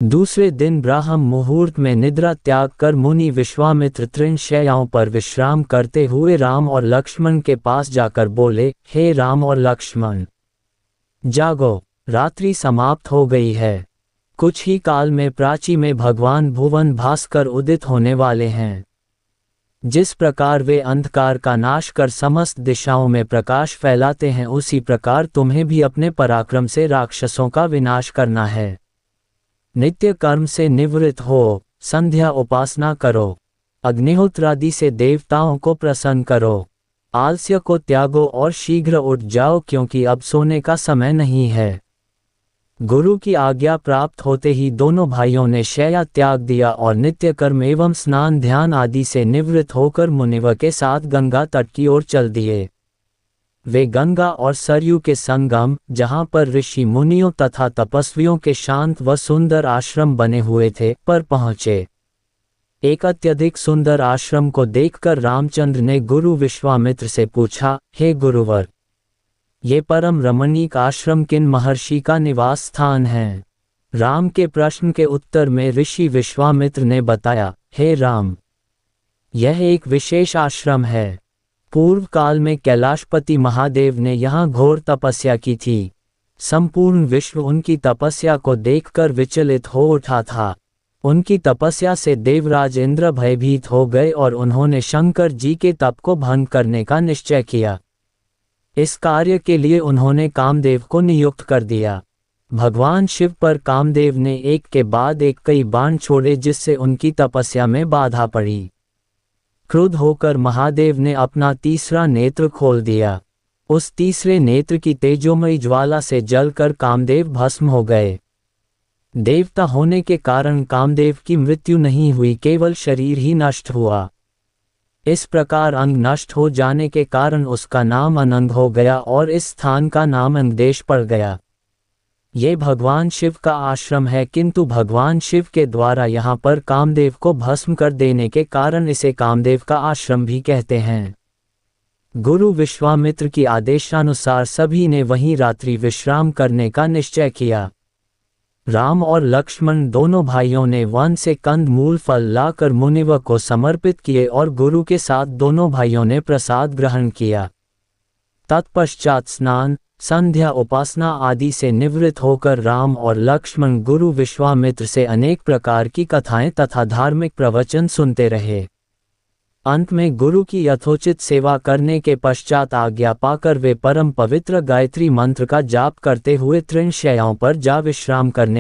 दूसरे दिन ब्राह्म मुहूर्त में निद्रा त्याग कर मुनि विश्वामित्र तृण शैयाओं पर विश्राम करते हुए राम और लक्ष्मण के पास जाकर बोले, हे राम और लक्ष्मण, जागो, रात्रि समाप्त हो गई है। कुछ ही काल में प्राची में भगवान भुवन भास्कर उदित होने वाले हैं। जिस प्रकार वे अंधकार का नाश कर समस्त दिशाओं में प्रकाश फैलाते हैं, उसी प्रकार तुम्हें भी अपने पराक्रम से राक्षसों का विनाश करना है। नित्य कर्म से निवृत्त हो, संध्या उपासना करो, अग्निहोत्रादि से देवताओं को प्रसन्न करो, आलस्य को त्यागो और शीघ्र उठ जाओ, क्योंकि अब सोने का समय नहीं है। गुरु की आज्ञा प्राप्त होते ही दोनों भाइयों ने शैया त्याग दिया और नित्य कर्म एवं स्नान ध्यान आदि से निवृत्त होकर मुनिवर के साथ गंगा तट की ओर चल दिए। वे गंगा और सरयू के संगम, जहाँ पर ऋषि मुनियों तथा तपस्वियों के शांत व सुंदर आश्रम बने हुए थे, पर पहुँचे। एक अत्यधिक सुंदर आश्रम को देखकर रामचंद्र ने गुरु विश्वामित्र से पूछा, हे गुरुवर, ये परम रमणीक आश्रम किन महर्षि का निवास स्थान है? राम के प्रश्न के उत्तर में ऋषि विश्वामित्र ने बताया, हे राम, यह एक विशेष आश्रम है। पूर्व काल में कैलाशपति महादेव ने यहाँ घोर तपस्या की थी। संपूर्ण विश्व उनकी तपस्या को देखकर विचलित हो उठा था। उनकी तपस्या से देवराज इंद्र भयभीत हो गए और उन्होंने शंकर जी के तप को भंग करने का निश्चय किया। इस कार्य के लिए उन्होंने कामदेव को नियुक्त कर दिया। भगवान शिव पर कामदेव ने एक के बाद एक कई बाण छोड़े, जिससे उनकी तपस्या में बाधा पड़ी। क्रुद्ध होकर महादेव ने अपना तीसरा नेत्र खोल दिया। उस तीसरे नेत्र की तेजोमयी ज्वाला से जलकर कामदेव भस्म हो गए। देवता होने के कारण कामदेव की मृत्यु नहीं हुई, केवल शरीर ही नष्ट हुआ। इस प्रकार अंग नष्ट हो जाने के कारण उसका नाम अनंग हो गया और इस स्थान का नाम अंगदेश पड़ गया। ये भगवान शिव का आश्रम है, किंतु भगवान शिव के द्वारा यहाँ पर कामदेव को भस्म कर देने के कारण इसे कामदेव का आश्रम भी कहते हैं। गुरु विश्वामित्र की आदेशानुसार सभी ने वहीं रात्रि विश्राम करने का निश्चय किया। राम और लक्ष्मण दोनों भाइयों ने वन से कंद मूल फल लाकर मुनिवर को समर्पित किए और गुरु के साथ दोनों भाइयों ने प्रसाद ग्रहण किया। तत्पश्चात स्नान, संध्या उपासना आदि से निवृत्त होकर राम और लक्ष्मण गुरु विश्वामित्र से अनेक प्रकार की कथाएं तथा धार्मिक प्रवचन सुनते रहे। अंत में गुरु की यथोचित सेवा करने के पश्चात आज्ञा पाकर वे परम पवित्र गायत्री मंत्र का जाप करते हुए तृण शैयाओं पर जा विश्राम करने